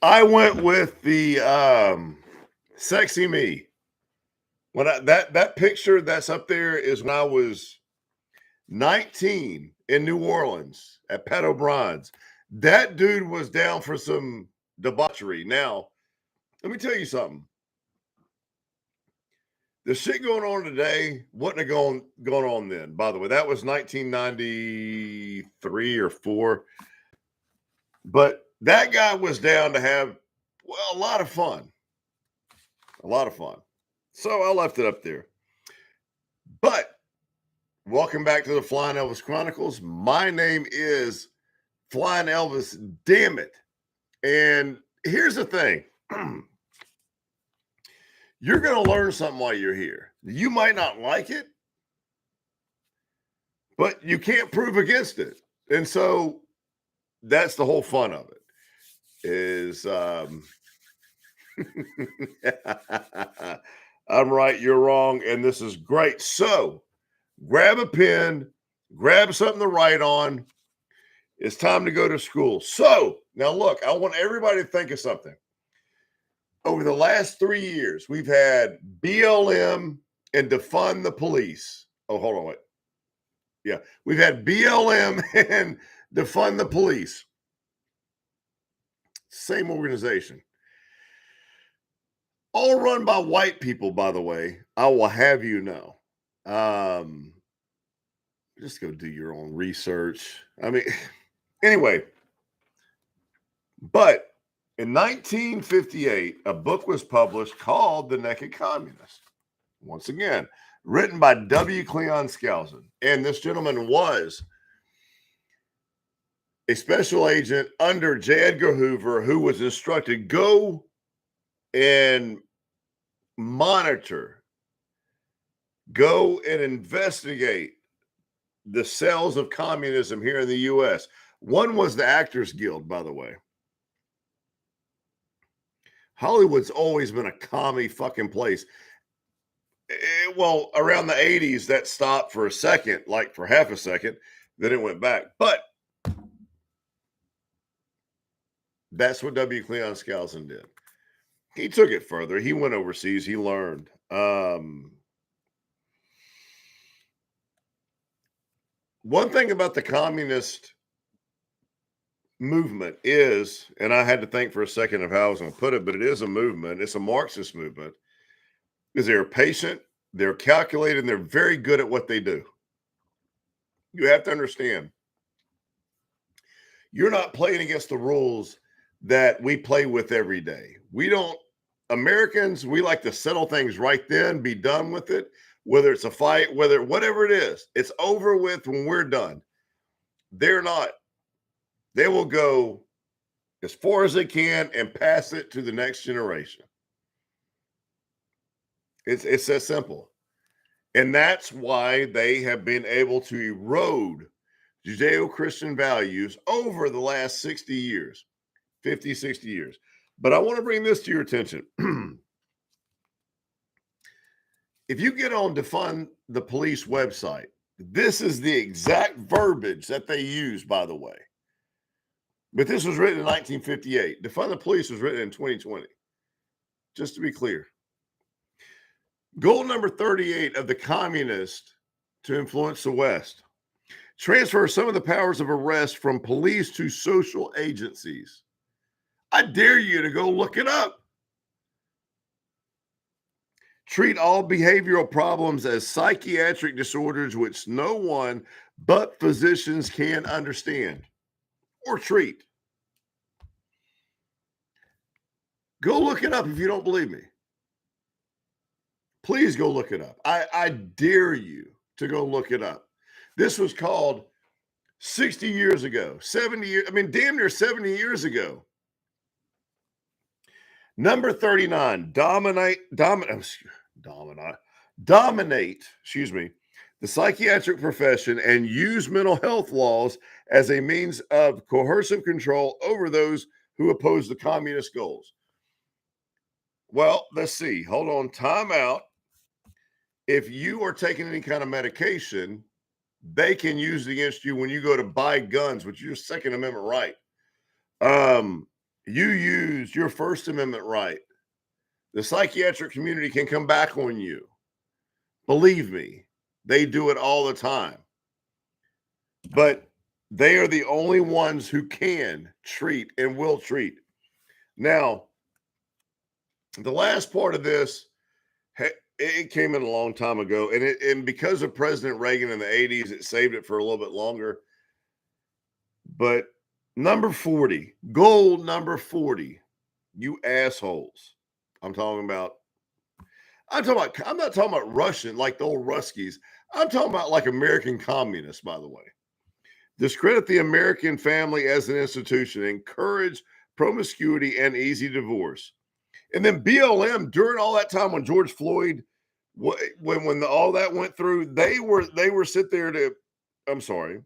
I went with the sexy me. When that picture that's up there is when I was 19 in New Orleans at Pat O'Brien's. That dude was down for some debauchery. Now, let me tell you something. The shit going on today wouldn't have gone on then. By the way, that was 1993 or 4. But that guy was down to have a lot of fun. A lot of fun. So I left it up there. But welcome back to the Flying Elvis Chronicles. My name is Flying Elvis, damn it. And here's the thing. You're going to learn something while you're here. You might not like it, but you can't prove against it. And so that's the whole fun of it is I'm right, you're wrong, and this is great. So grab a pen, grab something to write on. It's time to go to school. So now look, I want everybody to think of something. Over the last 3 years, we've had BLM and defund the police. Oh, hold on, wait. Yeah, we've had BLM and defund the police. Same organization. All run by white people, by the way. I will have you know. Just go do your own research. I mean, anyway, but in 1958, a book was published called The Naked Communist. Once again, written by W. Cleon Skousen. And this gentleman was a special agent under J. Edgar Hoover who was instructed, go and monitor, go and investigate the cells of communism here in the U.S. One was the Actors Guild, by the way. Hollywood's always been a commie fucking place. Well, around the 80s, that stopped for a second, like for half a second. Then it went back. But that's what W. Cleon Skousen did. He took it further. He went overseas. He learned. One thing about the communist movement is, and I had to think for a second of how I was going to put it, but it is a movement. It's a Marxist movement. Is they're patient, they're calculated, and they're very good at what they do. You have to understand, you're not playing against the rules that we play with every day. We don't, Americans, we like to settle things right then, be done with it, whether it's a fight, whatever it is, it's over with when we're done. They're not. They will go as far as they can and pass it to the next generation. It's that simple. And that's why they have been able to erode Judeo-Christian values over the last 60 years, 50, 60 years. But I want to bring this to your attention. If you get on Defund the Police website, this is the exact verbiage that they use, by the way. But this was written in 1958. Defund the Police was written in 2020. Just to be clear. Goal number 38 of the communists to influence the West. Transfer some of the powers of arrest from police to social agencies. I dare you to go look it up. Treat all behavioral problems as psychiatric disorders which no one but physicians can understand or treat. Go look it up if you don't believe me. Please go look it up. I dare you to go look it up. This was called 60 years ago, 70 years, I mean, damn near 70 years ago. Number 39, dominate, excuse me, the psychiatric profession and use mental health laws as a means of coercive control over those who oppose the communist goals. Well, let's see. Hold on. Time out. If you are taking any kind of medication, they can use it against you when you go to buy guns, which is your Second Amendment right. you use your First Amendment right, the psychiatric community can come back on you. Believe me, they do it all the time. But they are the only ones who can treat and will treat. Now, the last part of this, it came in a long time ago, and because of President Reagan in the 80s, it saved it for a little bit longer. But number 40, goal number 40, you assholes. I'm not talking about Russian like the old Ruskies. I'm talking about like American communists, by the way. Discredit the American family as an institution, encourage promiscuity and easy divorce. And then BLM during all that time when George Floyd, when all that went through, they were sit there to, I'm sorry,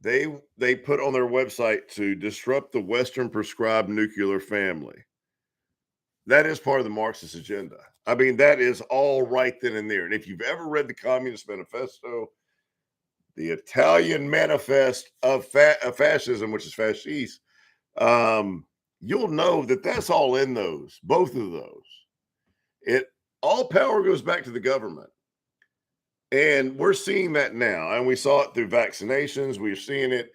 they put on their website to disrupt the Western prescribed nuclear family. That is part of the Marxist agenda. I mean, that is all right then and there. And if you've ever read the Communist Manifesto, the Italian manifest of fascism, which is fascist, you'll know that that's all in those, both of those. All power goes back to the government. And we're seeing that now. And we saw it through vaccinations. We're seeing it,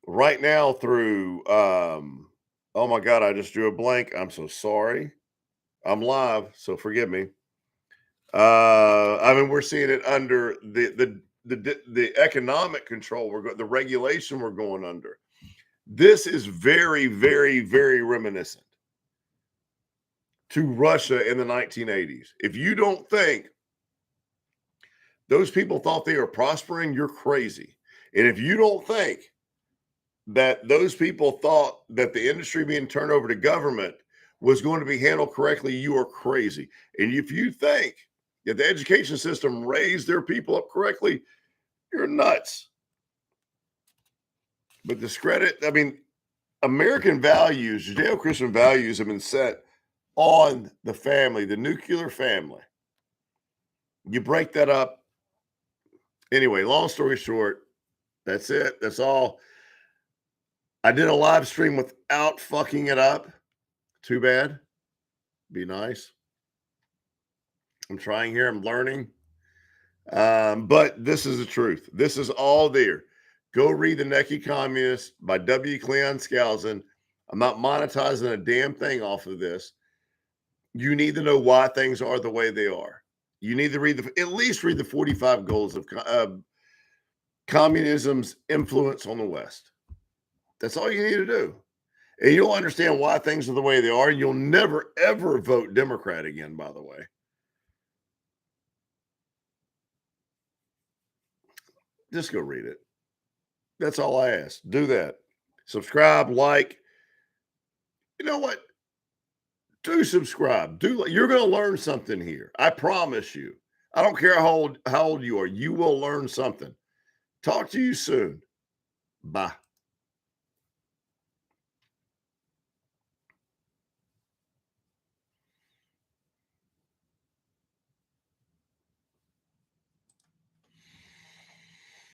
right now through, oh my God, I just drew a blank. I'm so sorry. I'm live, so forgive me. I mean, we're seeing it under the economic control. The regulation we're going under. This is very, very, very reminiscent to Russia in the 1980s. If you don't think those people thought they were prospering, you're crazy. And if you don't think that those people thought that the industry being turned over to government was going to be handled correctly, you are crazy. And if you think that the education system raised their people up correctly, you're nuts. But discredit, I mean, American values, Judeo-Christian values have been set on the family, the nuclear family. You break that up. Anyway, long story short, that's it. That's all. I did a live stream without fucking it up. Too bad. Be nice. I'm trying here. I'm learning. But this is the truth. This is all there. Go read The Necky Communist by W. Cleon Skousen. I'm not monetizing a damn thing off of this. You need to know why things are the way they are. You need to at least read the 45 goals of communism's influence on the West. That's all you need to do. And you'll understand why things are the way they are. And you'll never, ever vote Democrat again, by the way. Just go read it. That's all I ask. Do that. Subscribe, like. You know what? Do subscribe. You're going to learn something here. I promise you. I don't care how old you are. You will learn something. Talk to you soon. Bye.